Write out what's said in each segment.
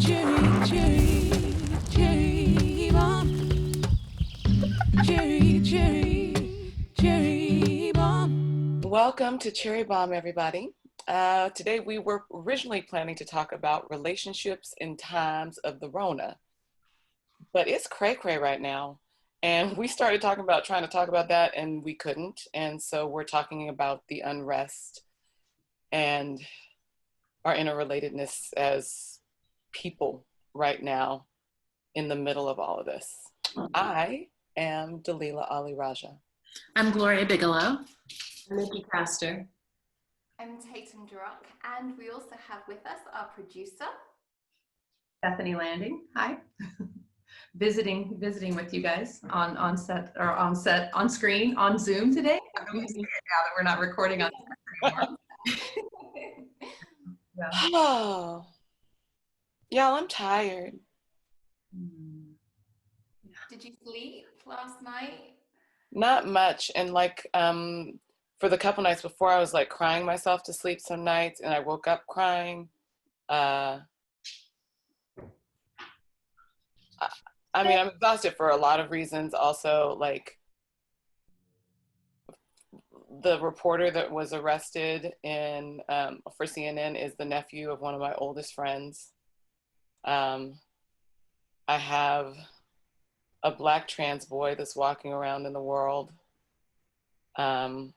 Welcome to Cherry Bomb, everybody. Today we were originally planning to talk about relationships in times of the Rona, but it's cray-cray right now. And we started trying to talk about that, and we couldn't. And so we're talking about the unrest and our interrelatedness as people right now in the middle of all of this. I am Dalila Ali Raja. I'm Gloria Bigelow. I'm Nikki Caster. I'm Tatum Druck, and we also have with us our producer, Bethany Landing. Hi. visiting with you guys on screen, on Zoom today. I'm using it now that we're not recording on anymore. Yeah. Oh, y'all, I'm tired. Did you sleep last night? Not much, and for the couple nights before, I was like crying myself to sleep some nights, and I woke up crying. I mean, I'm exhausted for a lot of reasons. Also, like the reporter that was arrested for CNN is the nephew of one of my oldest friends. I have a Black trans boy that's walking around in the world. It's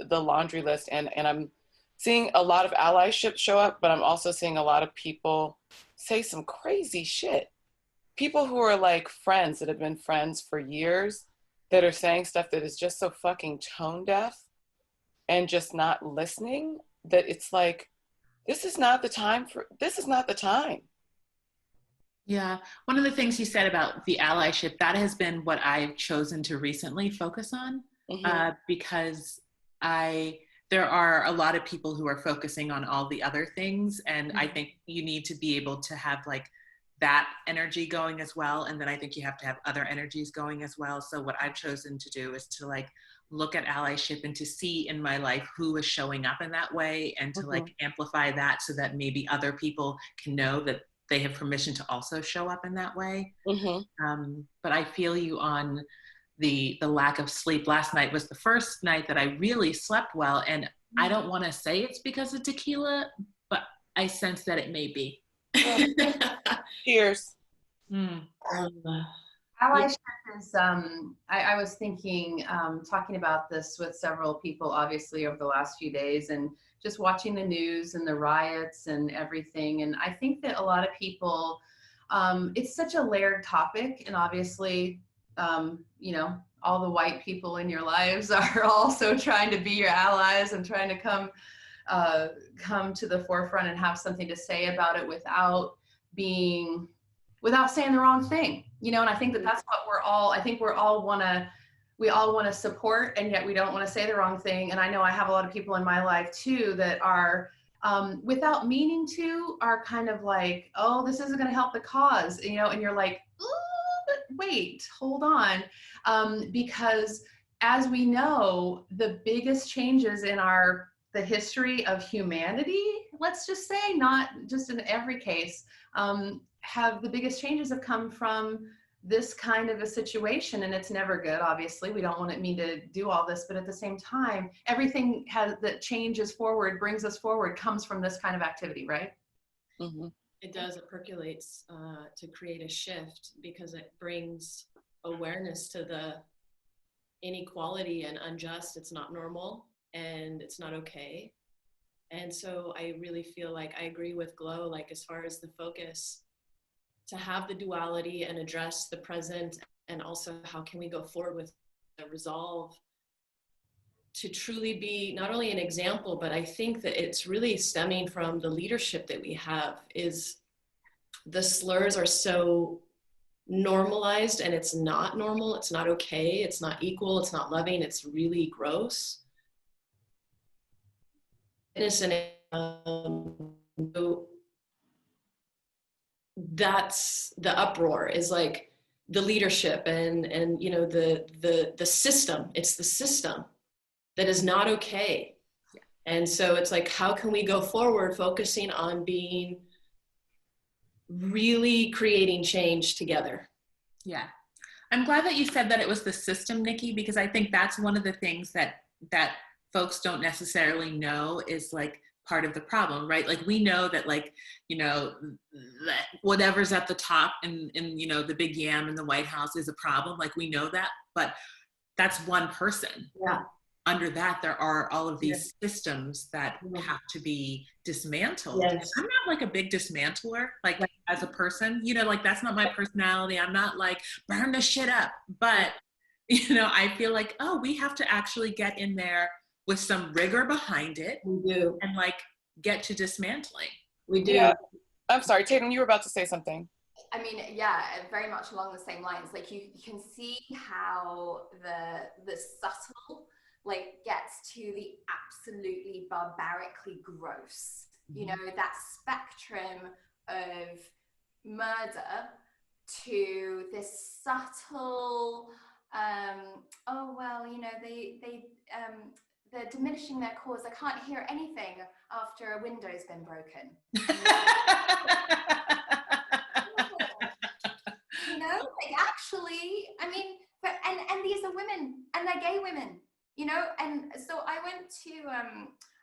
the laundry list, and I'm seeing a lot of allyship show up, but I'm also seeing a lot of people say some crazy shit. People who are like friends that have been friends for years that are saying stuff that is just so fucking tone deaf and just not listening, that it's like, this is not the time. Yeah, one of the things you said about the allyship, that has been what I've chosen to recently focus on. Because there are a lot of people who are focusing on all the other things, and I think you need to be able to have like that energy going as well, and then I think you have to have other energies going as well. So what I've chosen to do is to like look at allyship and to see in my life who is showing up in that way, and to like amplify that so that maybe other people can know that they have permission to also show up in that way. But I feel you on the lack of sleep. Last night was the first night that I really slept well, and I don't want to say it's because of tequila, but I sense that it may be. Cheers. Allyship is, I was thinking, talking about this with several people, obviously, over the last few days, and just watching the news and the riots and everything. And I think that a lot of people, it's such a layered topic, and obviously, you know, all the white people in your lives are also trying to be your allies and trying to come to the forefront and have something to say about it without saying the wrong thing, you know. And I think that that's what we all want to support, and yet we don't want to say the wrong thing. And I know I have a lot of people in my life too that are without meaning to, are kind of like, oh, this isn't going to help the cause, you know. And you're like, but wait, hold on, because as we know, the biggest changes in the history of humanity, let's just say, not just in every case, the biggest changes have come from this kind of a situation. And it's never good, obviously. We don't want it mean to do all this, but at the same time, everything that changes forward, brings us forward, comes from this kind of activity, right? It does, it percolates to create a shift, because it brings awareness to the inequality and unjust. It's not normal and it's not okay. And so I really feel like I agree with Glow, like as far as the focus, to have the duality and address the present, and also how can we go forward with the resolve to truly be not only an example, but I think that it's really stemming from the leadership that we have. Is the slurs are so normalized, and it's not normal, it's not okay, it's not equal, it's not loving, it's really gross. Innocent, that's the uproar, is like the leadership and you know the system. It's the system that is not okay. And so it's like, how can we go forward focusing on being really creating change together. Yeah. I'm glad that you said that it was the system, Nikki, because I think that's one of the things that folks don't necessarily know is like part of the problem, right? Like we know that like, you know, that whatever's at the top in you know, the big yam in the White House is a problem. Like we know that, but that's one person. Yeah. Under that, there are all of these systems that have to be dismantled. Yes. I'm not like a big dismantler, like as a person, you know, like that's not my personality. I'm not like burn the shit up, but you know, I feel like, oh, we have to actually get in there with some rigor behind it. We do. And like get to dismantling. We do. Yeah. I'm sorry, Tatum, you were about to say something. I mean, yeah, very much along the same lines. Like you can see how the subtle like gets to the absolutely barbarically gross. You know, that spectrum of murder to this subtle, oh well, you know, they're diminishing their cause. I can't hear anything after a window's been broken. You know, like actually, I mean, but and these are women, and they're gay women, you know. And so I went to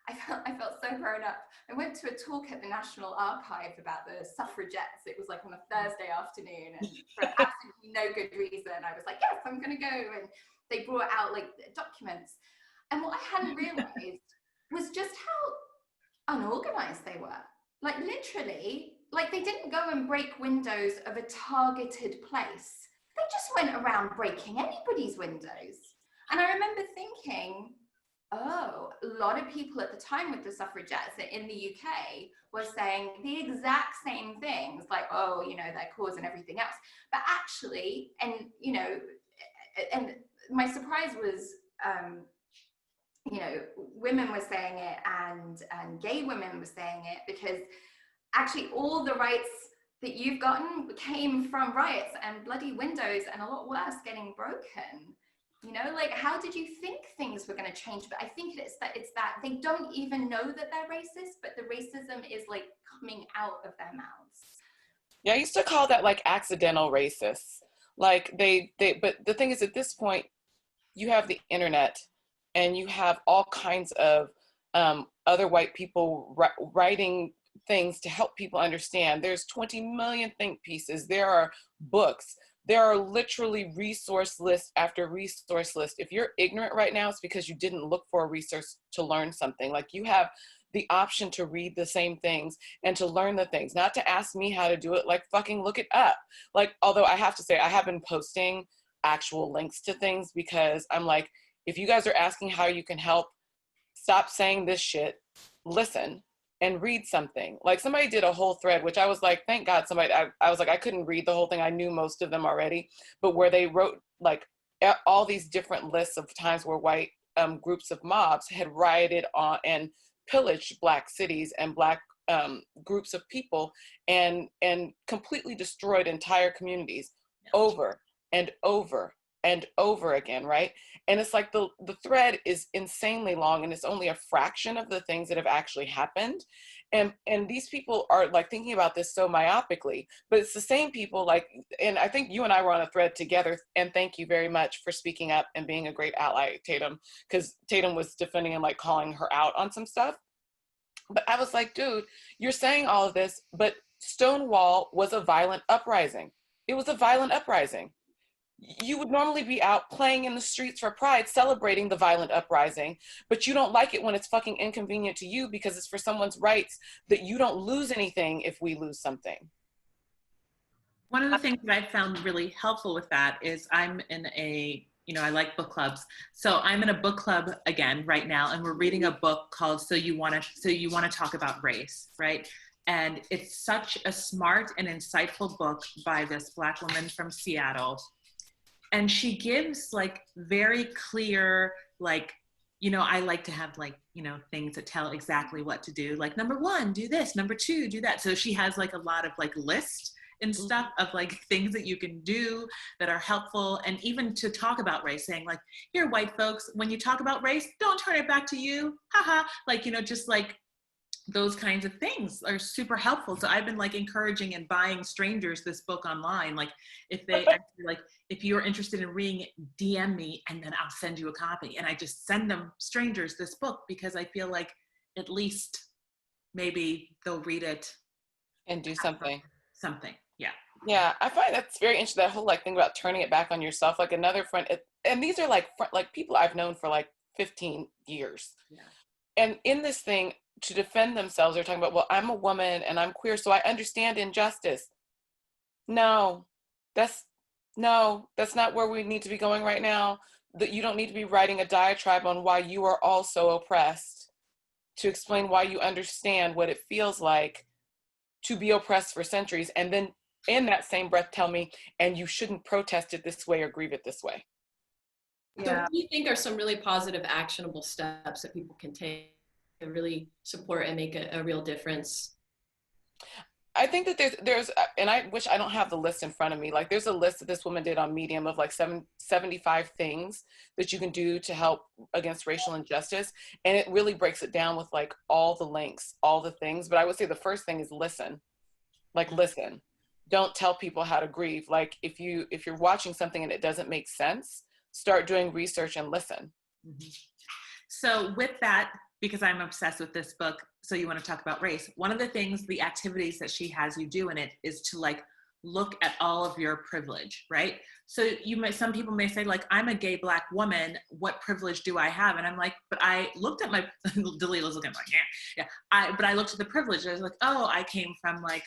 I felt so grown up. I went to a talk at the National Archive about the suffragettes. It was like on a Thursday afternoon, and for absolutely no good reason, I was like, yes, I'm gonna go. And they brought out like documents, and what I hadn't realized was just how unorganized they were. Like literally, like they didn't go and break windows of a targeted place. They just went around breaking anybody's windows. And I remember thinking, oh, a lot of people at the time with the suffragettes in the UK were saying the exact same things, like, oh, you know, their cause and everything else. But actually, and, you know, and my surprise was, you know, women were saying it and gay women were saying it, because actually all the rights that you've gotten came from riots and bloody windows and a lot worse getting broken. You know, like, how did you think things were going to change? But I think it's that they don't even know that they're racist, but the racism is like coming out of their mouths. Yeah, I used to call that like accidental racists. Like but the thing is, at this point, you have the internet and you have all kinds of other white people writing things to help people understand. There's 20 million think pieces. There are books. There are literally resource list after resource list. If you're ignorant right now, it's because you didn't look for a resource to learn something. Like you have the option to read the same things and to learn the things, not to ask me how to do it, like fucking look it up. Like, although I have to say, I have been posting actual links to things because I'm like, if you guys are asking how you can help, stop saying this shit, listen, and read something. Like somebody did a whole thread, which I was like, thank God somebody, I was like, I couldn't read the whole thing. I knew most of them already, but where they wrote like all these different lists of times where white groups of mobs had rioted on and pillaged Black cities and Black groups of people and completely destroyed entire communities over and over and over again, right? And it's like the thread is insanely long and it's only a fraction of the things that have actually happened. And these people are like thinking about this so myopically, but it's the same people like, and I think you and I were on a thread together, and thank you very much for speaking up and being a great ally, Tatum, because Tatum was defending and like calling her out on some stuff. But I was like, dude, you're saying all of this, but Stonewall was a violent uprising. It was a violent uprising. You would normally be out playing in the streets for pride, celebrating the violent uprising, but you don't like it when it's fucking inconvenient to you because it's for someone's rights that you don't lose anything if we lose something. One of the things that I found really helpful with that is I'm in a, you know, I like book clubs. So I'm in a book club again right now, and we're reading a book called So You Wanna Talk About Race, right? And it's such a smart and insightful book by this Black woman from Seattle. And she gives like very clear, like, you know, I like to have like, you know, things that tell exactly what to do. Like, number 1, do this, number 2, do that. So she has like a lot of like lists and stuff of like things that you can do that are helpful. And even to talk about race, saying like, here, white folks, when you talk about race, don't turn it back to you. Haha. Like, you know, just like those kinds of things are super helpful. So I've been like encouraging and buying strangers this book online. Like if they like, if you're interested in reading it, DM me and then I'll send you a copy. And I just send them strangers this book because I feel like at least maybe they'll read it and do something. Yeah. Yeah, I find that's very interesting. That whole like thing about turning it back on yourself. Like another friend, and these are like people I've known for like 15 years. Yeah. And in this thing, to defend themselves, they're talking about, well, I'm a woman and I'm queer, so I understand injustice. No, that's not where we need to be going right now. That you don't need to be writing a diatribe on why you are also oppressed to explain why you understand what it feels like to be oppressed for centuries, and then in that same breath tell me, and you shouldn't protest it this way or grieve it this way. So what do you think are some really positive, actionable steps that people can take to really support and make a real difference? I think that there's, and I wish I don't have the list in front of me. Like there's a list that this woman did on Medium of like 75 things that you can do to help against racial injustice. And it really breaks it down with like all the links, all the things. But I would say the first thing is listen. Like listen. Don't tell people how to grieve. Like if you're watching something and it doesn't make sense, start doing research and listen. Mm-hmm. So with that, because I'm obsessed with this book, so you want to talk about race, one of the things, the activities that she has you do in it is to like look at all of your privilege, right? So some people may say like, I'm a gay Black woman, what privilege do I have? And I'm like, but I looked at my, Dalila's looking like, but I looked at the privilege. I was like, oh, I came from like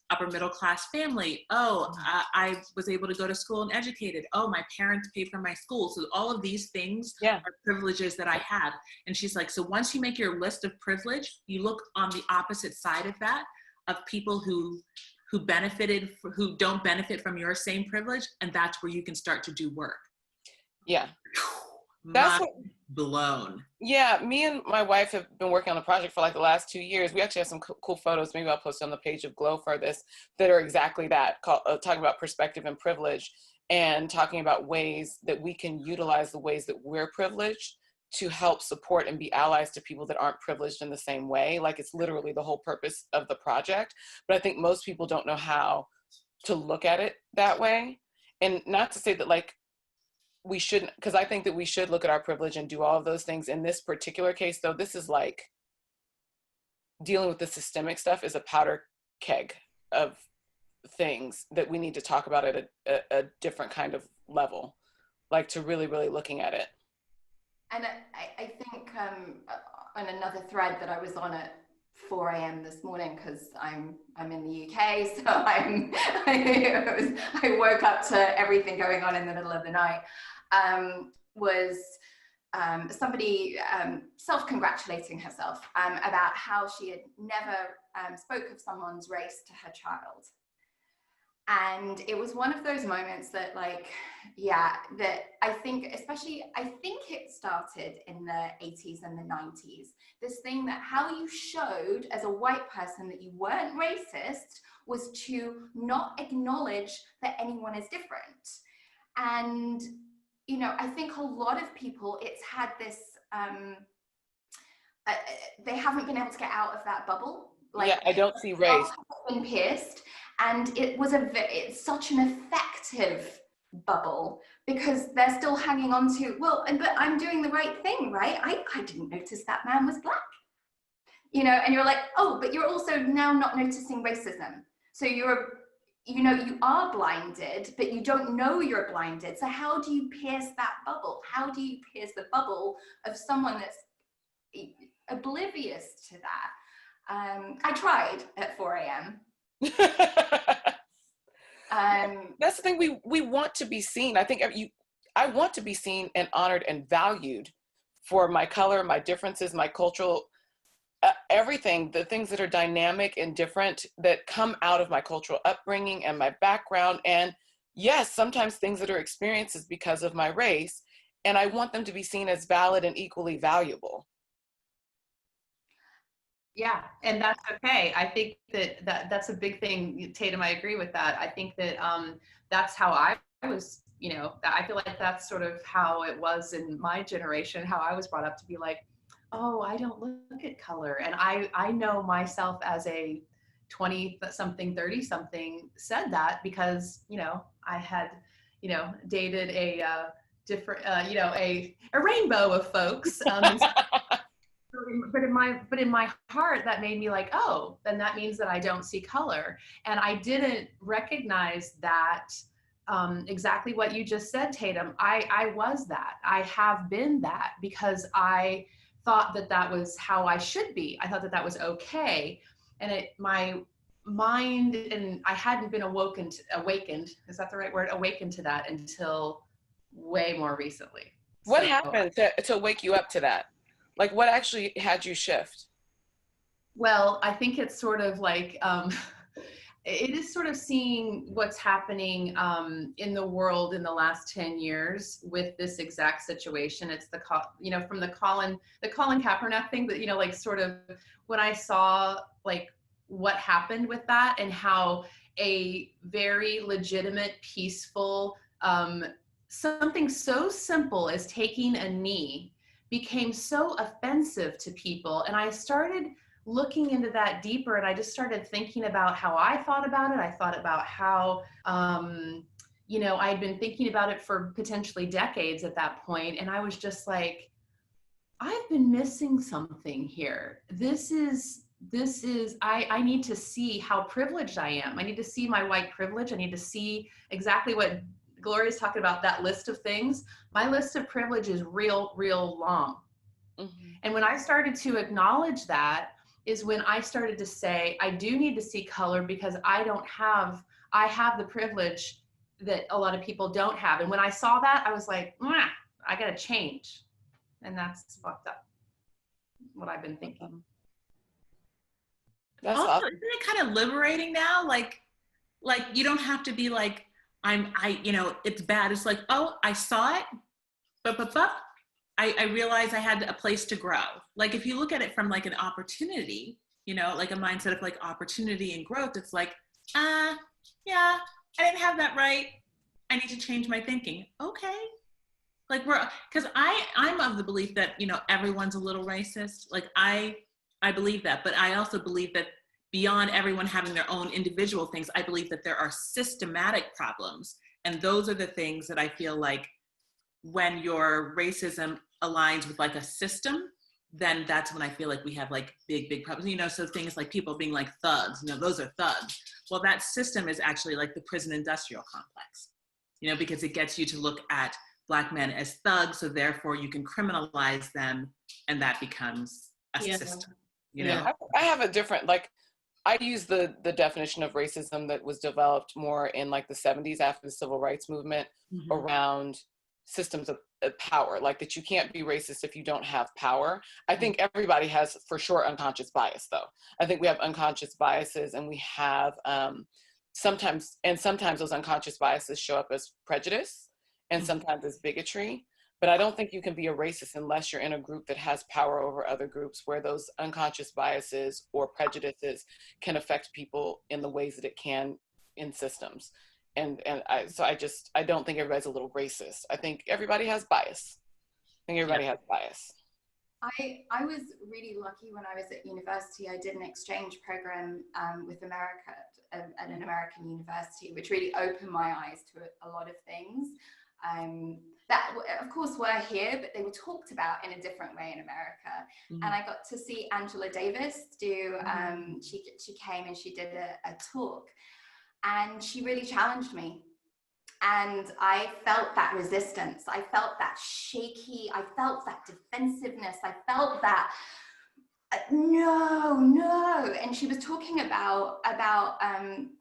upper middle class family. Oh, I was able to go to school and educated. Oh, my parents paid for my school. So all of these things are privileges that I have. And she's like, so once you make your list of privilege, you look on the opposite side of that, of people who don't benefit from your same privilege, and that's where you can start to do work. Yeah. That's blown. Yeah, me and my wife have been working on the project for like the last 2 years. We actually have some cool photos. Maybe I'll post on the page of Glow for this that are exactly that, talking about perspective and privilege, and talking about ways that we can utilize the ways that we're privileged to help support and be allies to people that aren't privileged in the same way. Like it's literally the whole purpose of the project. But I think most people don't know how to look at it that way. And not to say that like we shouldn't, because I think that we should look at our privilege and do all of those things. In this particular case though, this is like dealing with the systemic stuff is a powder keg of things that we need to talk about at a different kind of level, like to really, really looking at it. And I think on another thread that I was on at 4 a.m. this morning, because I'm in the UK, so I woke up to everything going on in the middle of the night, was somebody self-congratulating herself about how she had never spoke of someone's race to her child. And it was one of those moments that like, yeah, that I think it started in the 80s and the 90s. This thing that how you showed as a white person that you weren't racist was to not acknowledge that anyone is different. And, you know, I think a lot of people, it's had this, they haven't been able to get out of that bubble. Like, yeah, I don't see race. Been pierced. And it's such an effective bubble because they're still hanging on to, well, but I'm doing the right thing, right? I didn't notice that man was Black, you know, and you're like, oh, but you're also now not noticing racism. So you are blinded, but you don't know you're blinded. So how do you pierce that bubble? How do you pierce the bubble of someone that's oblivious to that? I tried at 4 a.m. That's the thing, we want to be seen. I think I want to be seen and honored and valued for my color, my differences, my cultural, everything, the things that are dynamic and different that come out of my cultural upbringing and my background. And yes, sometimes things that are experiences because of my race, and I want them to be seen as valid and equally valuable. Yeah, and that's okay. I think that's a big thing, Tatum. I agree with that. I think that that's how I was, you know, I feel like that's sort of how it was in my generation, how I was brought up to be like, oh, I don't look at color. And I know myself as a 20 something, 30 something said that because, you know, I had, you know, dated a different, you know, a rainbow of folks. But in my heart, that made me like, oh, then that means that I don't see color. And I didn't recognize that exactly what you just said, Tatum. I was that. I have been that because I thought that that was how I should be. I thought that that was okay. And my mind, and I hadn't been awakened, is that the right word? Awakened to that until way more recently. What So, happened to wake you up to that? Like, what actually had you shift? well, I think it's sort of like, it is sort of seeing what's happening in the world in the last 10 years with this exact situation. It's the, you know, from the Colin Kaepernick thing, but, you know, like sort of when I saw like what happened with that and how a very legitimate, peaceful, something so simple as taking a knee became so offensive to people. And I started looking into that deeper, and I just started thinking about how I thought about it. I thought about how, you know, I'd been thinking about it for potentially decades at that point. And I was just like, I've been missing something here. I need to see how privileged I am. I need to see my white privilege. I need to see exactly what Gloria's talking about, that list of things. My list of privilege is real long. Mm-hmm. And when I started to acknowledge that is when I started to say, I do need to see color because I have the privilege that a lot of people don't have. And when I saw that, I was like, I gotta change. And that's fucked up, what I've been thinking. That's also, awesome. Isn't it kind of liberating now? Like you don't have to be like, you know, it's bad. It's like, oh, I saw it, but I realized I had a place to grow. Like if you look at it from like an opportunity, you know, like a mindset of like opportunity and growth, it's like, yeah, I didn't have that right. I need to change my thinking. Okay. Like because I'm of the belief that, you know, everyone's a little racist. Like I believe that, but I also believe that beyond everyone having their own individual things, I believe that there are systematic problems. And those are the things that I feel like when your racism aligns with like a system, then that's when I feel like we have like big problems, you know, so things like people being like thugs, you know, those are thugs. Well, that system is actually like the prison industrial complex, you know, because it gets you to look at Black men as thugs. So therefore you can criminalize them and that becomes a system, you know? I have a different, like, I use the definition of racism that was developed more in like the 70s after the civil rights movement around systems of power, like that you can't be racist if you don't have power. I think everybody has for sure unconscious bias though. I think we have unconscious biases and we have sometimes those unconscious biases show up as prejudice and sometimes as bigotry. But I don't think you can be a racist unless you're in a group that has power over other groups where those unconscious biases or prejudices can affect people in the ways that it can in systems. I don't think everybody's a little racist. I think everybody has bias. I think everybody has bias. I was really lucky when I was at university. I did an exchange program with America at an American university, which really opened my eyes to a lot of things. That of course were here, but they were talked about in a different way in America. And I got to see Angela Davis do, she came and she did a talk and she really challenged me. And I felt that resistance. I felt that shaky, I felt that defensiveness. I felt that, no. And she was talking about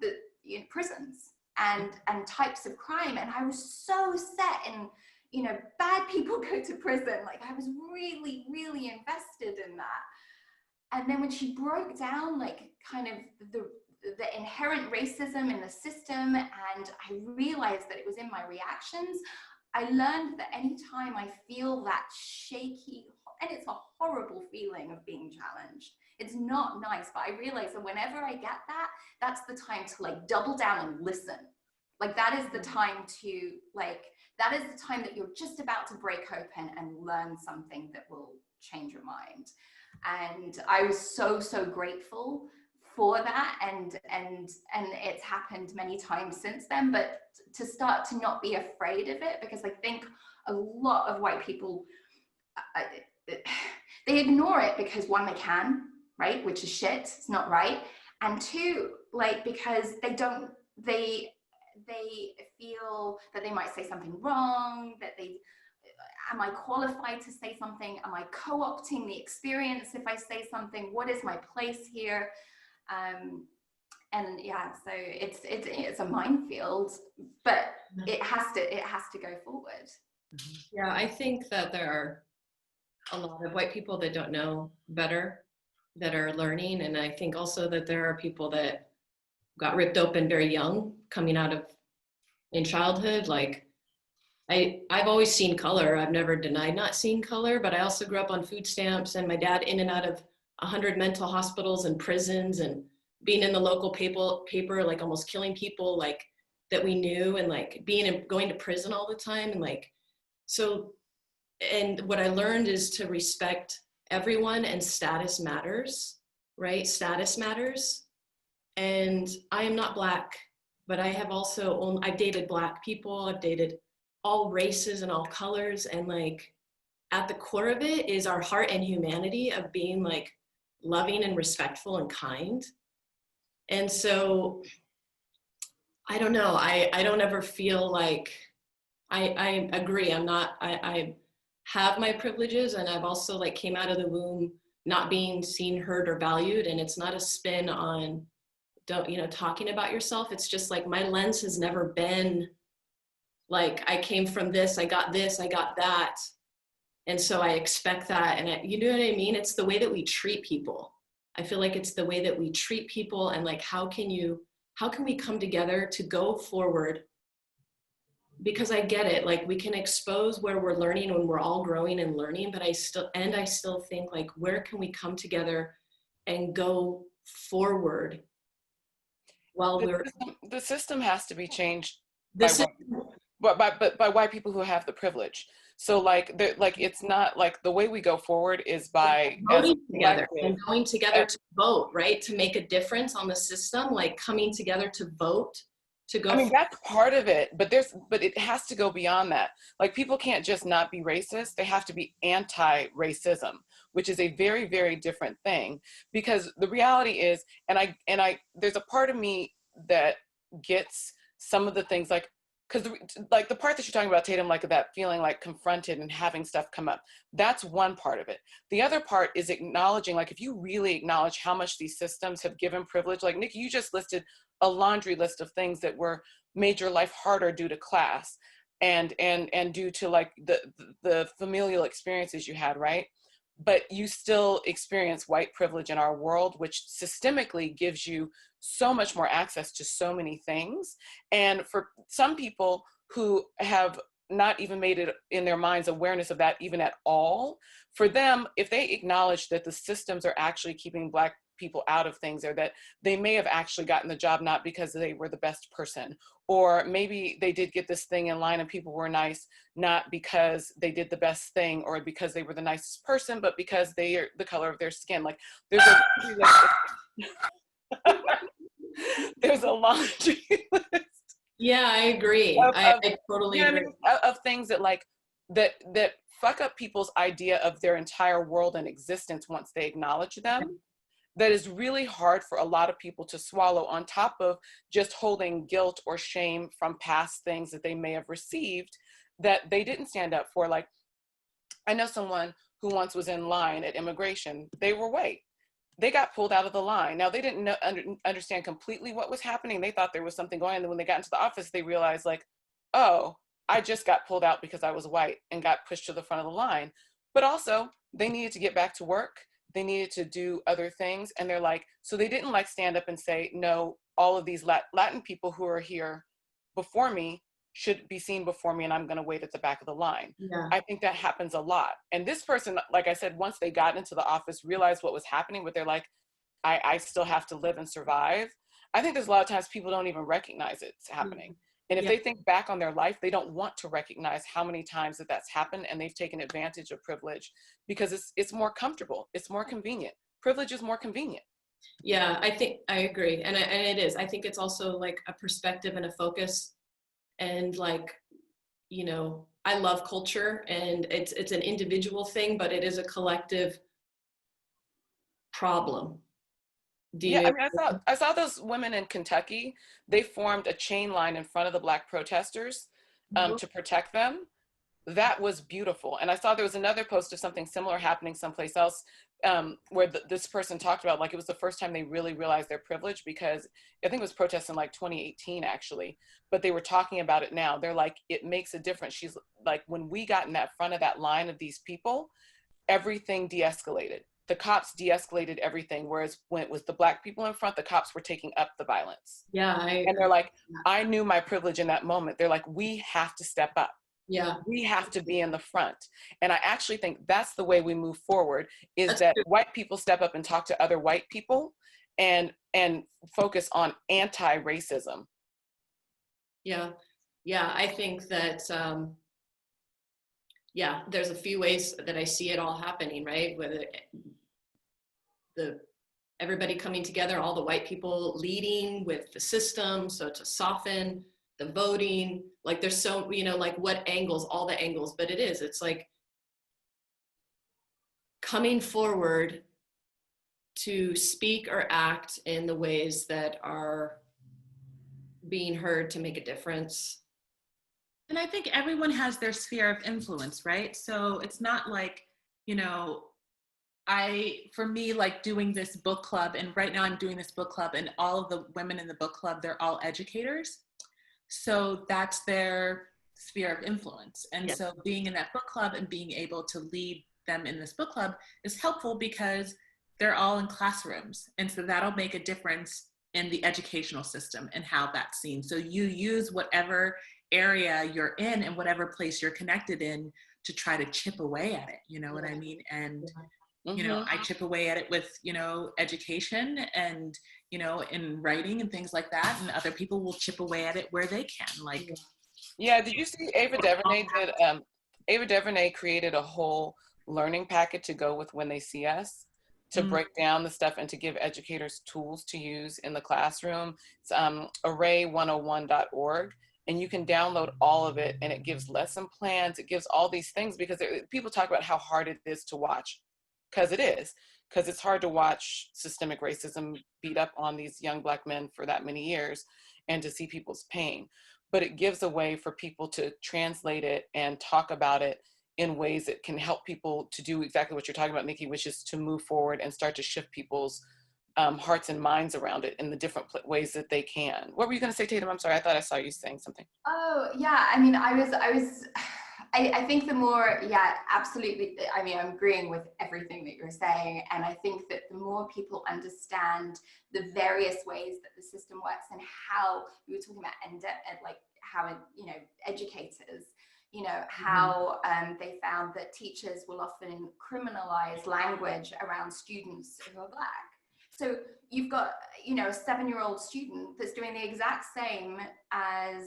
the prisons and types of crime. And I was so set in, you know, bad people go to prison. Like I was really, really invested in that. And then when she broke down like kind of the inherent racism in the system, and I realized that it was in my reactions, I learned that anytime I feel that shaky, and it's a horrible feeling of being challenged, it's not nice, but I realize that whenever I get that, that's the time to like double down and listen. Like that is the time that is the time that you're just about to break open and learn something that will change your mind. And I was so grateful for that, and it's happened many times since then, but to start to not be afraid of it, because I think a lot of white people, they ignore it because one, they can, right, which is shit, it's not right, and two, like, because they feel that they might say something wrong, that am I qualified to say something? Am I co-opting the experience if I say something? What is my place here? And yeah, so it's a minefield, but it has to go forward. Yeah, I think that there are a lot of white people that don't know better, that are learning, and I think also that there are people that got ripped open very young, coming out of in childhood. Like I've always seen color. I've never denied not seeing color, but I also grew up on food stamps, and my dad in and out of 100 mental hospitals and prisons, and being in the local paper, like almost killing people like that we knew, and like going to prison all the time, and like, so, and what I learned is to respect everyone, and status matters, right? Status matters. And I am not Black, but I have also, I've dated Black people, I've dated all races and all colors, and like at the core of it is our heart and humanity of being like loving and respectful and kind. And so I don't know, I don't ever feel like, I agree, I have my privileges, and I've also like came out of the womb not being seen, heard, or valued, and it's not a spin on talking about yourself. It's just like my lens has never been like, I came from this, I got that, and so I expect that, and you know what I mean? It's the way that we treat people. I feel like it's the way that we treat people, and like, how can we come together to go forward? Because I get it, like we can expose where we're learning when we're all growing and learning, but I still think like, where can we come together and go forward while the system has to be changed by white people who have the privilege. So like it's not like the way we go forward is by voting together and going together to vote, right? To make a difference on the system, like coming together to vote, to go. I mean, that's part of it, but it has to go beyond that. Like, people can't just not be racist. They have to be anti-racism, which is a very, very different thing, because the reality is, and I there's a part of me that gets some of the things, like, because like the part that you're talking about, Tatum, like that feeling like confronted and having stuff come up, that's one part of it. The other part is acknowledging, like, if you really acknowledge how much these systems have given privilege, like Nikki, you just listed a laundry list of things that made your life harder due to class and due to like the familial experiences you had, right? But you still experience white privilege in our world, which systemically gives you so much more access to so many things. And for some people who have not even made it in their minds awareness of that even at all, for them, if they acknowledge that the systems are actually keeping Black people out of things, or that they may have actually gotten the job not because they were the best person, or maybe they did get this thing in line and people were nice, not because they did the best thing or because they were the nicest person, but because they are the color of their skin. Like, there's there's a laundry list. Yeah, I agree. I totally agree. Of things that like that fuck up people's idea of their entire world and existence once they acknowledge them. That is really hard for a lot of people to swallow, on top of just holding guilt or shame from past things that they may have received that they didn't stand up for. Like, I know someone who once was in line at immigration. They were white. They got pulled out of the line. Now, they didn't understand completely what was happening. They thought there was something going on. And when they got into the office, they realized, like, oh, I just got pulled out because I was white and got pushed to the front of the line. But also, they needed to get back to work. They needed to do other things. And they're like, so they didn't like stand up and say, no, all of these Latin people who are here before me should be seen before me, and I'm gonna wait at the back of the line. Yeah. I think that happens a lot. And this person, like I said, once they got into the office, realized what was happening, but they're like, I still have to live and survive. I think there's a lot of times people don't even recognize it's happening. And if they think back on their life, they don't want to recognize how many times that that's happened and they've taken advantage of privilege because it's more comfortable. It's more convenient. Privilege is more convenient. Yeah, I think I agree. And it is. I think it's also like a perspective and a focus. And like, you know, I love culture, and it's an individual thing, but it is a collective problem. Yeah, I mean, I saw those women in Kentucky. They formed a chain line in front of the Black protesters to protect them. That was beautiful. And I saw there was another post of something similar happening someplace else, where this person talked about, like, it was the first time they really realized their privilege, because I think it was protests in like 2018 actually, but they were talking about it now. They're like, it makes a difference. She's like, when we got in that front of that line of these people, everything de-escalated. The cops de-escalated everything, whereas when it was the Black people in front, the cops were taking up the violence. Yeah. And they're like, I knew my privilege in that moment. They're like, we have to step up. Yeah. We have to be in the front. And I actually think that's the way we move forward, is that white people step up and talk to other white people and focus on anti-racism. Yeah. Yeah. I think that, yeah, there's a few ways that I see it all happening, right? Whether everybody coming together, all the white people leading with the system, so to soften the voting, like there's so, you know, like what angles, all the angles, but it's like coming forward to speak or act in the ways that are being heard to make a difference. And I think everyone has their sphere of influence, right? So it's not like, you know, for me, like doing this book club, and right now I'm doing this book club, and all of the women in the book club, they're all educators. So that's their sphere of influence. And so being in that book club and being able to lead them in this book club is helpful because they're all in classrooms. And so that'll make a difference in the educational system and how that's seen. So you use whatever area you're in and whatever place you're connected in to try to chip away at it. You know what I mean? And you know, I chip away at it with, you know, education and, you know, in writing and things like that. And other people will chip away at it where they can. Like, yeah, did you see Ava DuVernay did? Ava DuVernay created a whole learning packet to go with When They See Us, to break down the stuff and to give educators tools to use in the classroom. It's array101.org. And you can download all of it, and it gives lesson plans. It gives all these things, because people talk about how hard it is to watch. Because it is, because it's hard to watch systemic racism beat up on these young Black men for that many years and to see people's pain. But it gives a way for people to translate it and talk about it in ways that can help people to do exactly what you're talking about, Nikki, which is to move forward and start to shift people's hearts and minds around it in the different ways that they can. What were you going to say, Tatum? I'm sorry, I thought I saw you saying something. Oh, yeah, I mean, I think the more, yeah, absolutely. I mean, I'm agreeing with everything that you're saying. And I think that the more people understand the various ways that the system works and how we were talking about, like how, you know, educators, you know, how they found that teachers will often criminalize language around students who are Black. So you've got, you know, a 7-year-old student that's doing the exact same as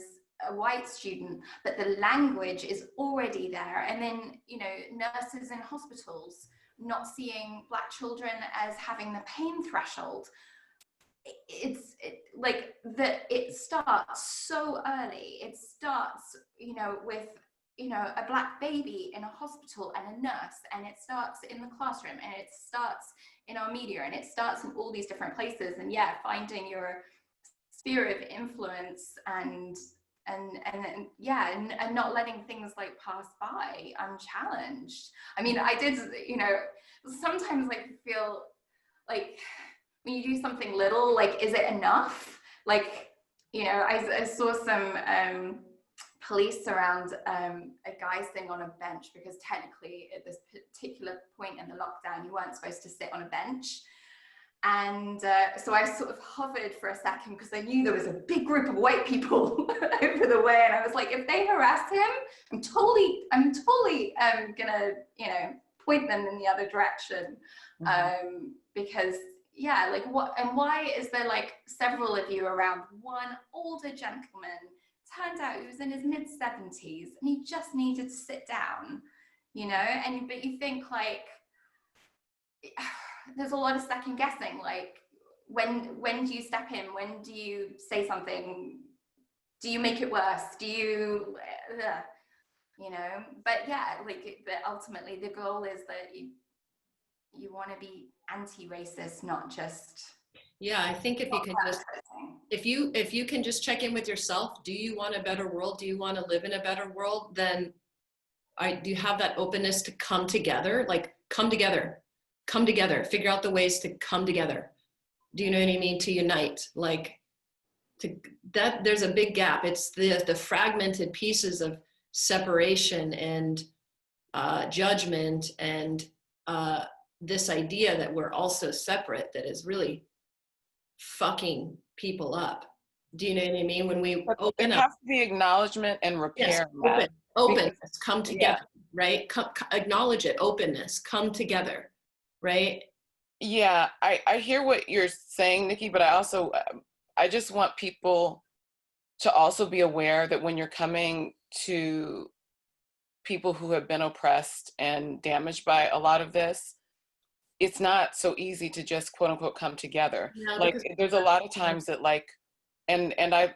a white student, but the language is already there. And then, you know, nurses in hospitals not seeing Black children as having the pain threshold. It starts so early. It starts, you know, with, you know, a Black baby in a hospital and a nurse, and it starts in the classroom, and it starts in our media, and it starts in all these different places. And yeah, finding your sphere of influence and not letting things like pass by unchallenged. I mean, I did, you know, sometimes like feel like when you do something little, like, is it enough? Like, you know, I saw some police around a guy sitting on a bench, because technically at this particular point in the lockdown, you weren't supposed to sit on a bench. And so I sort of hovered for a second, because I knew there was a big group of white people over the way, and I was like, if they harass him, I'm totally gonna, you know, point them in the other direction. Because yeah, like, what and why is there like several of you around one older gentleman turned out he was in his mid-70s and he just needed to sit down, you know. And but you think like there's a lot of second guessing, like when do you step in, when do you say something, do you make it worse, do you you know. But yeah, like, but ultimately the goal is that you want to be anti-racist, not just. Yeah, I think if you can just, if you can just check in with yourself, do you want a better world? Do you want to live in a better world? Then do you have that openness to come together? Like come together, figure out the ways to come together. Do you know what I mean? To unite, like that, there's a big gap. It's the fragmented pieces of separation and judgment and this idea that we're also separate that is really fucking people up. Do you know what I mean? When we open up, has to be acknowledgement and repair. Yes, openness, come together, right? Acknowledge it, openness, come together, right? Yeah, I hear what you're saying, Nikki, but I just want people to also be aware that when you're coming to people who have been oppressed and damaged by a lot of this, it's not so easy to just quote unquote come together. No, like there's a lot of times that like, and I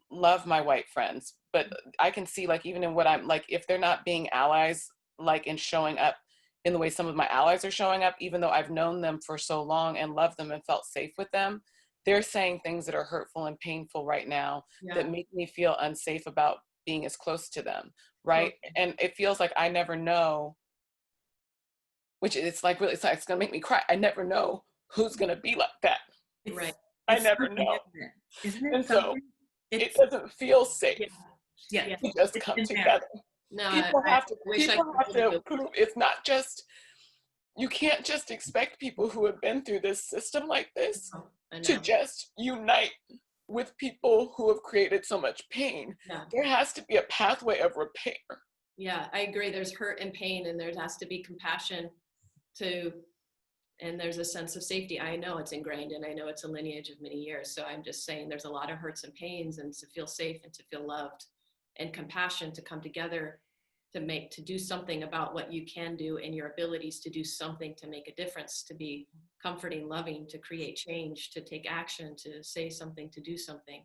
love my white friends, but I can see like even in what I'm like, if they're not being allies, like in showing up in the way some of my allies are showing up, even though I've known them for so long and loved them and felt safe with them, they're saying things that are hurtful and painful right now that make me feel unsafe about being as close to them, right? Okay. And it feels like I never know, which it's like really, it's gonna make me cry. I never know who's gonna be like that. Right. I never know. Isn't it? And so it doesn't feel safe to just come together. No, people have to prove it's not just, you can't just expect people who have been through this system like this to just unite with people who have created so much pain. Yeah. There has to be a pathway of repair. Yeah, I agree. There's hurt and pain, and there has to be compassion and there's a sense of safety. I know it's ingrained, and I know it's a lineage of many years. So I'm just saying there's a lot of hurts and pains, and to feel safe and to feel loved and compassion to come together to do something about what you can do and your abilities to do something to make a difference, to be comforting, loving, to create change, to take action, to say something, to do something.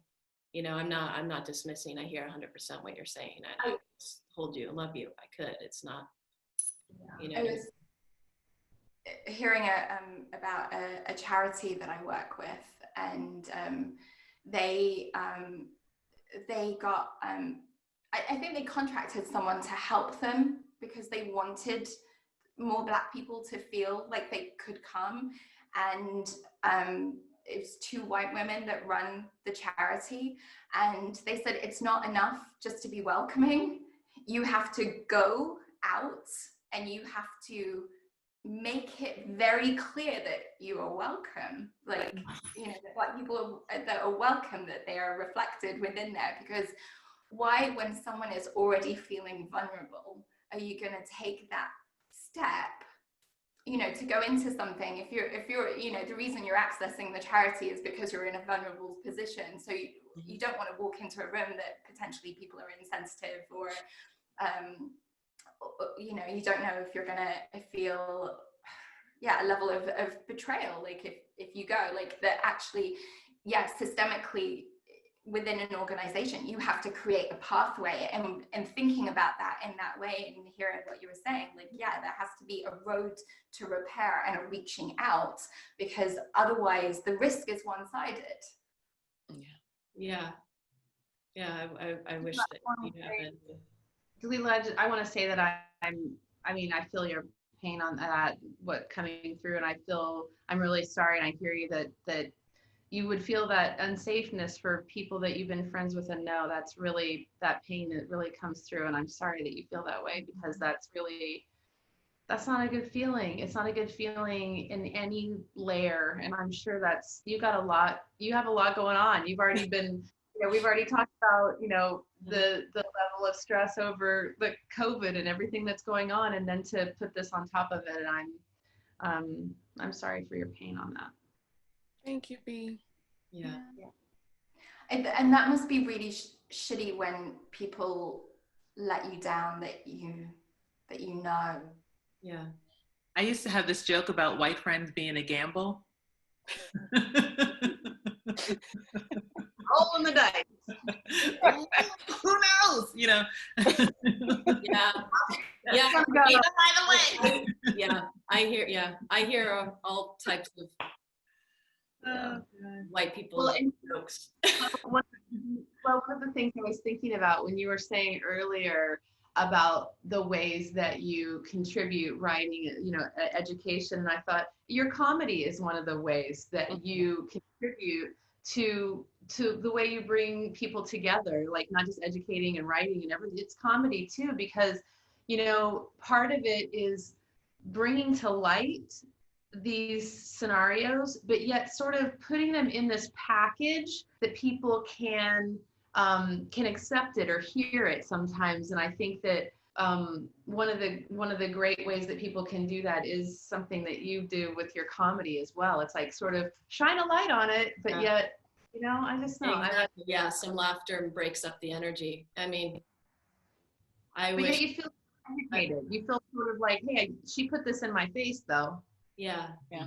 You know, I'm not dismissing. I hear 100% what you're saying. I hold you, love you. I could. It's not, you know. I was hearing about a charity that I work with, and they got I think they contracted someone to help them because they wanted more Black people to feel like they could come. And it's 2 white women that run the charity. And they said it's not enough just to be welcoming. You have to go out and you have to make it very clear that you are welcome. Like, you know, that Black people that are welcome, that they are reflected within there. Because why, when someone is already feeling vulnerable, are you going to take that step, you know, to go into something? If you're, you know, the reason you're accessing the charity is because you're in a vulnerable position. So you don't want to walk into a room that potentially people are insensitive, or, you know, you don't know if you're going to feel, a level of betrayal. Like if you go, like that actually, systemically, within an organization, you have to create a pathway, and thinking about that in that way, and hearing what you were saying, like, there has to be a road to repair and a reaching out, because otherwise the risk is one-sided. I wish that you haven't. Dalila, I want to say that I feel your pain on that, what coming through, and I'm really sorry, and I hear you that you would feel that unsafeness for people that you've been friends with, and know that's really, that pain that really comes through. And I'm sorry that you feel that way, because that's not a good feeling. It's not a good feeling in any layer. And I'm sure you have a lot going on. You've already been, we've already talked about, the level of stress over the COVID and everything that's going on. And then to put this on top of it, and I'm sorry for your pain on that. Thank you, B. Yeah. And that must be really shitty when people let you down that you know. Yeah. I used to have this joke about white friends being a gamble. Rolling the dice. Who knows? You know. Yeah. Yeah. By the way. Yeah. I hear all types of white people jokes. One of the things I was thinking about when you were saying earlier about the ways that you contribute writing, education, and I thought your comedy is one of the ways that you contribute to the way you bring people together, like not just educating and writing and everything, it's comedy too, because part of it is bringing to light these scenarios, but yet sort of putting them in this package that people can accept it or hear it sometimes. And I think that one of the great ways that people can do that is something that you do with your comedy as well. It's like sort of shine a light on it, but yet, I just know. Exactly. Yeah, some laughter breaks up the energy. I mean, but wish. Yet you feel educated. You feel sort of like, hey, she put this in my face, though. Yeah. Yeah.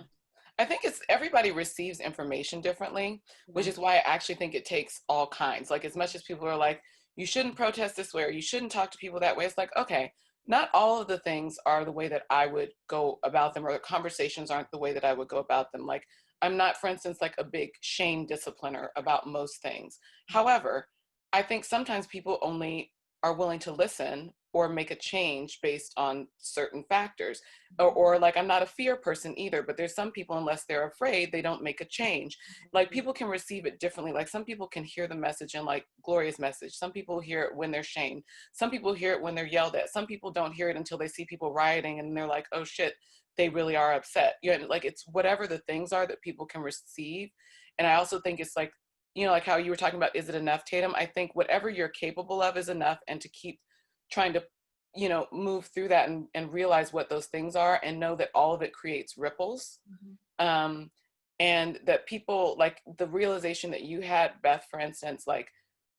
I think everybody receives information differently, which is why I actually think it takes all kinds. Like, as much as people are like, you shouldn't protest this way, or you shouldn't talk to people that way, it's like, okay, not all of the things are the way that I would go about them, or the conversations aren't the way that I would go about them. Like, I'm not, for instance, like a big shame discipliner about most things. However, I think sometimes people only are willing to listen or make a change based on certain factors. Or like, I'm not a fear person either, but there's some people, unless they're afraid, they don't make a change. Like, people can receive it differently. Like, some people can hear the message in like Gloria's message. Some people hear it when they're shamed. Some people hear it when they're yelled at. Some people don't hear it until they see people rioting and they're like, oh shit, they really are upset. Like, it's whatever the things are that people can receive. And I also think it's like, like how you were talking about, is it enough, Tatum? I think whatever you're capable of is enough, and to keep trying to move through that and realize what those things are, and know that all of it creates ripples. And that people, like the realization that you had, Beth, for instance, like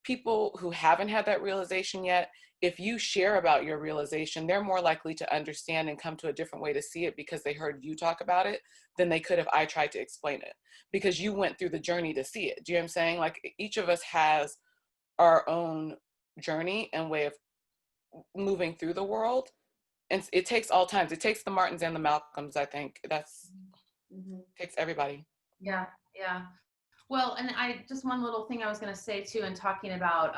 people who haven't had that realization yet, if you share about your realization, they're more likely to understand and come to a different way to see it because they heard you talk about it than they could if I tried to explain it, because you went through the journey to see it. Do you know what I'm saying? Like, each of us has our own journey and way of moving through the world, and it takes all times. It takes the Martins and the Malcolms. I think that's takes everybody. Yeah. Well, and just one little thing I was going to say too, in talking about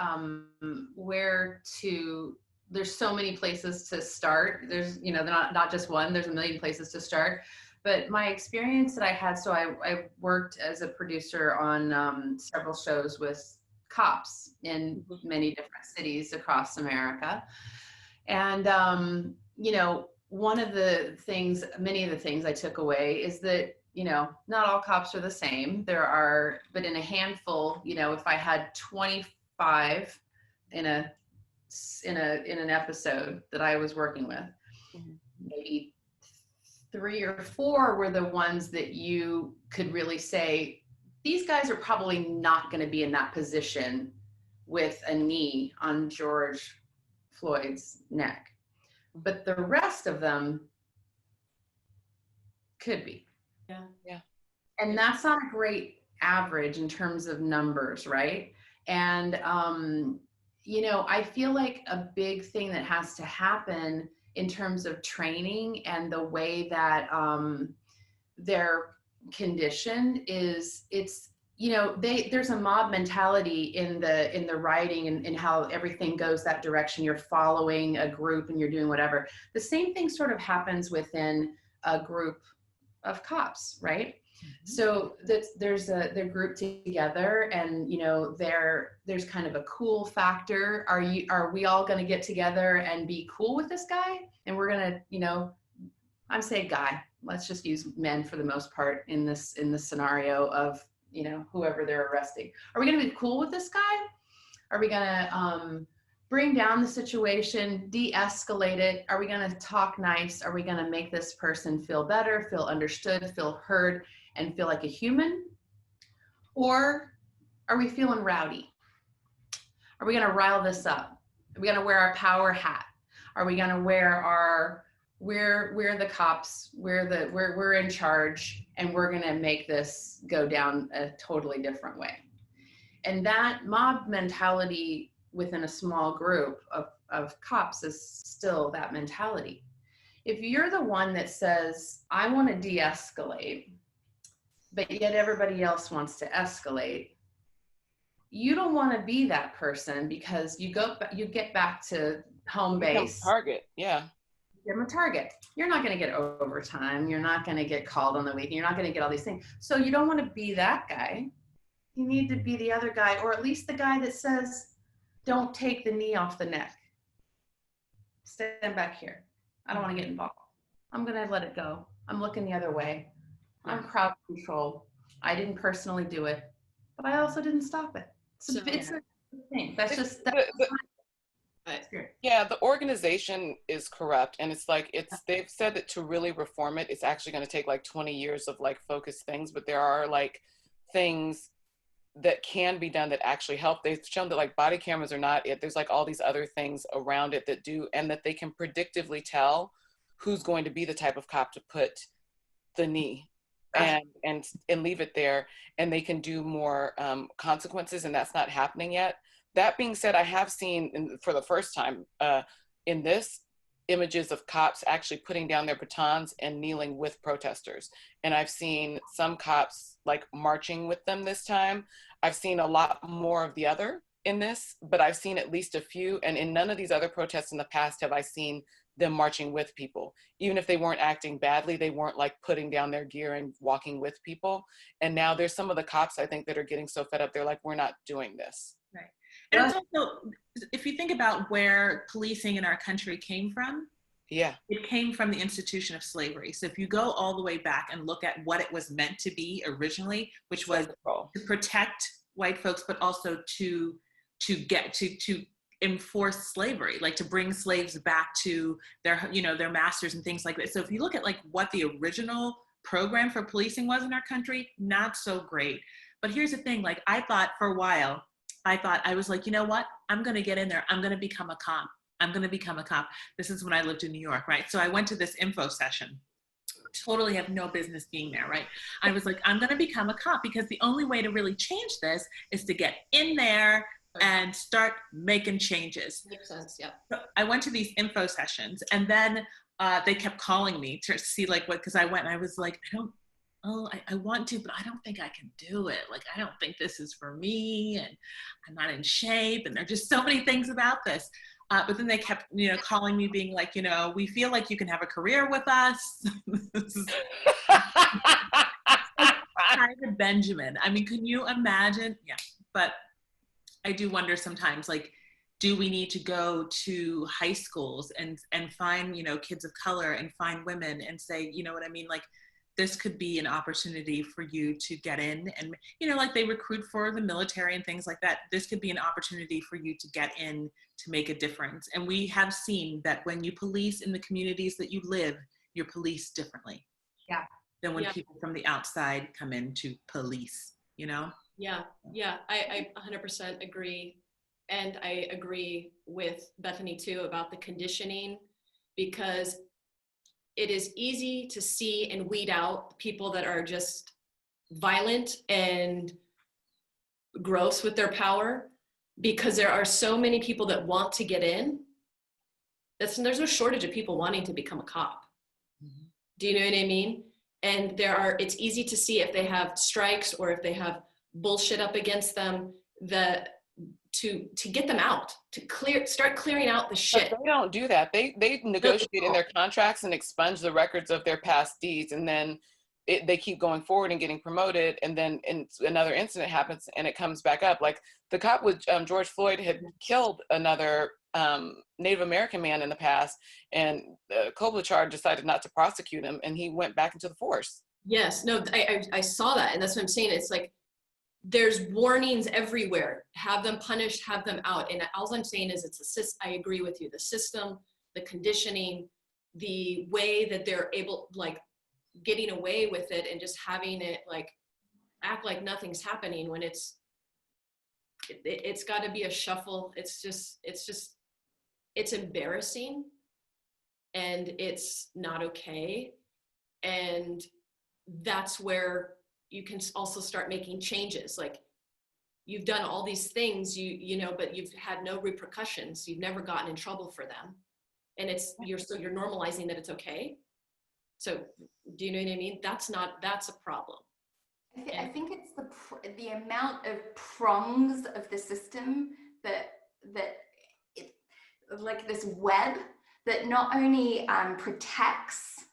there's so many places to start. There's not just one. There's a million places to start. But my experience that I had, so I worked as a producer on several shows with cops in many different cities across America. And, many of the things I took away is that, not all cops are the same. But in a handful, if I had 25 in an episode that I was working with, maybe 3 or 4 were the ones that you could really say, these guys are probably not going to be in that position with a knee on George Floyd's neck. But the rest of them could be. Yeah. And that's not a great average in terms of numbers, right? And, I feel like a big thing that has to happen in terms of training and the way that they're conditioned is there's a mob mentality in the writing and how everything goes that direction. You're following a group and you're doing whatever. The same thing sort of happens within a group of cops, right? So they're grouped together, and there's kind of a cool factor. Are we all going to get together and be cool with this guy? And we're going to, I'm saying guy. Let's just use men for the most part in this scenario of whoever they're arresting. Are we going to be cool with this guy? Are we going to bring down the situation, de-escalate it? Are we going to talk nice? Are we going to make this person feel better, feel understood, feel heard, and feel like a human? Or are we feeling rowdy? Are we going to rile this up? Are we going to wear our power hat? Are we going to wear our, we're the cops, we're in charge, and we're going to make this go down a totally different way? And that mob mentality within a small group of cops is still that mentality. If you're the one that says, I want to de-escalate, but yet everybody else wants to escalate, you don't want to be that person, because you get back to home base. Target, yeah. You're a target. You're not going to get overtime. You're not going to get called on the weekend. You're not going to get all these things. So you don't want to be that guy. You need to be the other guy, or at least the guy that says, don't take the knee off the neck. Stand back here. I don't want to get involved. I'm going to let it go. I'm looking the other way. I'm crowd control. I didn't personally do it, but I also didn't stop it. So it's a thing. That's just yeah, the organization is corrupt, and it's like they've said that to really reform it, it's actually going to take like 20 years of like focused things, but there are like things that can be done that actually help. They've shown that like body cameras are not it. There's like all these other things around it that do, and that they can predictively tell who's going to be the type of cop to put the knee and leave it there, and they can do more consequences, and that's not happening yet. That being said, I have seen for the first time in this images of cops actually putting down their batons and kneeling with protesters. And I've seen some cops like marching with them this time. I've seen a lot more of the other in this, but I've seen at least a few. And in none of these other protests in the past have I seen them marching with people. Even if they weren't acting badly, they weren't like putting down their gear and walking with people. And now there's some of the cops, I think, that are getting so fed up, they're like, we're not doing this. Right. And it's also, if you think about where policing in our country came from, yeah, it came from the institution of slavery. So if you go all the way back and look at what it was meant to be originally, which was to protect white folks, but also to enforce slavery, like to bring slaves back to their, their masters and things like that. So if you look at like what the original program for policing was in our country, not so great. But here's the thing, like I thought for a while, I was like, you know what? I'm going to get in there. I'm going to become a cop. I'm going to become a cop. This is when I lived in New York, right? So I went to this info session. Totally have no business being there, right? I was like, I'm going to become a cop, because the only way to really change this is to get in there and start making changes. Makes sense, yeah. So I went to these info sessions, and then they kept calling me to see like what, because I went and I was like, I want to, but I don't think I can do it. Like, I don't think this is for me, and I'm not in shape, and there are just so many things about this. But then they kept, calling me, being like, we feel like you can have a career with us. Private Benjamin. I mean, can you imagine? Yeah, but I do wonder sometimes, like, do we need to go to high schools and find, kids of color and find women and say, you know what I mean? Like, this could be an opportunity for you to get in, and, like they recruit for the military and things like that. This could be an opportunity for you to get in to make a difference. And we have seen that when you police in the communities that you live, you're policed differently. Yeah. Than when people from the outside come in to police, Yeah, I 100% agree. And I agree with Bethany too about the conditioning, because it is easy to see and weed out people that are just violent and gross with their power, because there are so many people that want to get in. There's no shortage of people wanting to become a cop. Mm-hmm. Do you know what I mean? And it's easy to see if they have strikes or if they have bullshit up against them, to get them out, to start clearing out the shit. But they don't do that. They negotiate in their contracts and expunge the records of their past deeds, and then they keep going forward and getting promoted, and then another incident happens and it comes back up. Like the cop with George Floyd had killed another Native American man in the past, and Klobuchar decided not to prosecute him, and he went back into the force. Yes, no, I saw that, and that's what I'm saying. It's like, there's warnings everywhere. Have them punished, have them out. And all I'm saying is I agree with you. The system, the conditioning, the way that they're able, like, getting away with it and just having it, like, act like nothing's happening when it's it's got to be a shuffle. It's embarrassing, and it's not okay. And that's where you can also start making changes. Like, you've done all these things, you know, but you've had no repercussions. You've never gotten in trouble for them. And you're normalizing that it's okay. So do you know what I mean? That's a problem. I think it's the amount of prongs of the system that like this web that not only protects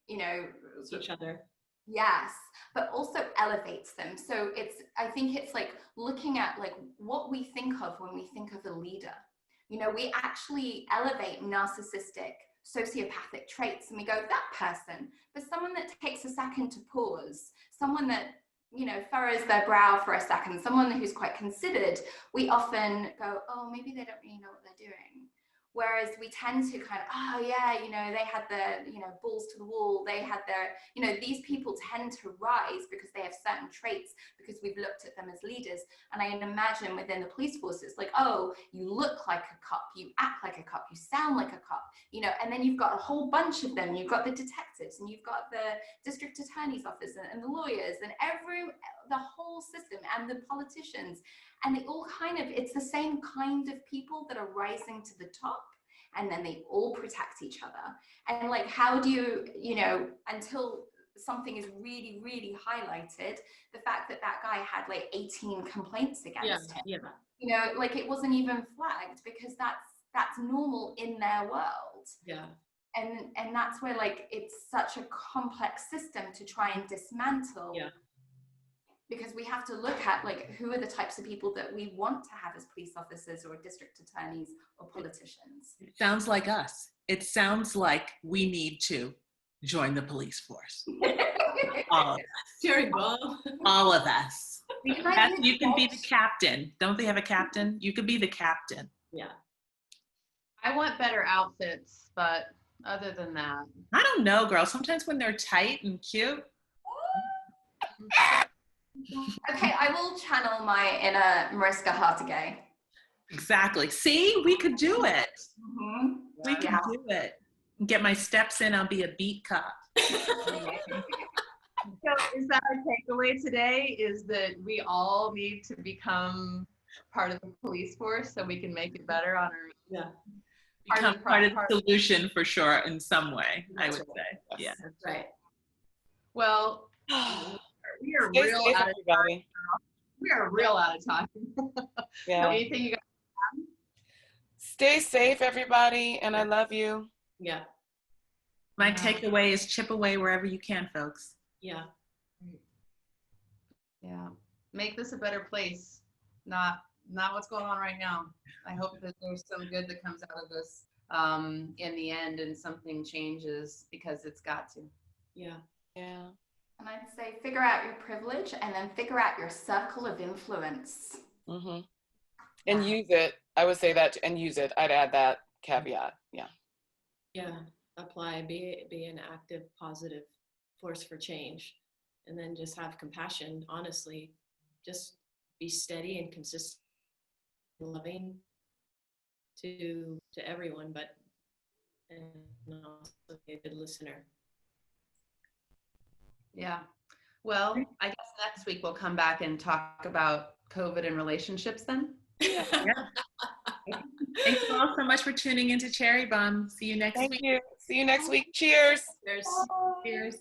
you know, each other. Yes, but also elevates them. So I think it's like looking at like what we think of when we think of a leader. You know, we actually elevate narcissistic, sociopathic traits, and we go, that person. But someone that takes a second to pause, someone that, you know, furrows their brow for a second, someone who's quite considered, we often go, oh, maybe they don't really know what they're doing. Whereas we tend to kind of, oh yeah, you know, they had their, you know, balls to the wall. They had their, you know, these people tend to rise because they have certain traits, because we've looked at them as leaders. And I can imagine within the police force, it's like, oh, you look like a cop, you act like a cop, you sound like a cop, you know, and then you've got a whole bunch of them. You've got the detectives, and you've got the district attorney's office, and the lawyers, and the whole system, and the politicians. And they all kind of, it's the same kind of people that are rising to the top, and then they all protect each other. And like, how do you, you know, until something is really, really highlighted, the fact that guy had like 18 complaints against him, you know, like it wasn't even flagged, because that's normal in their world. Yeah. And that's where like, it's such a complex system to try and dismantle. Yeah. Because we have to look at like, who are the types of people that we want to have as police officers or district attorneys or politicians. It sounds like us. It sounds like we need to join the police force. All of us. Cherry bomb. All of us. You can be the coach. captain. Don't they have a captain? You could be the captain. Yeah. I want better outfits, but other than that. I don't know, girl. Sometimes when they're tight and cute. Okay, I will channel my inner Mariska Hargitay. Exactly. See, we could do it. Mm-hmm. We can do it. Get my steps in. I'll be a beat cop. So is that our takeaway today? Is that we all need to become part of the police force so we can make it better on our own? Yeah. Become part of the solution for sure in some way, I would say. Yeah. That's right. Well, we are real out of time. We are real out of time. Yeah. Anything you guys? Stay safe, everybody, and I love you. Yeah. My takeaway is chip away wherever you can, folks. Yeah. Yeah. Make this a better place. Not what's going on right now. I hope that there's some good that comes out of this in the end, and something changes, because it's got to. Yeah. Yeah. And I'd say figure out your privilege, and then figure out your circle of influence. Mm-hmm. And use it. I would say that, and use it. I'd add that caveat. Yeah. Yeah. Apply, be an active, positive force for change, and then just have compassion. Honestly, just be steady and consistent, loving to everyone, but and also be a good listener. Yeah. Well, I guess next week we'll come back and talk about COVID and relationships then. Yeah. Thank you all so much for tuning into Cherry Bomb. See you next week. Thank you. See you next week. Cheers. Cheers. Cheers.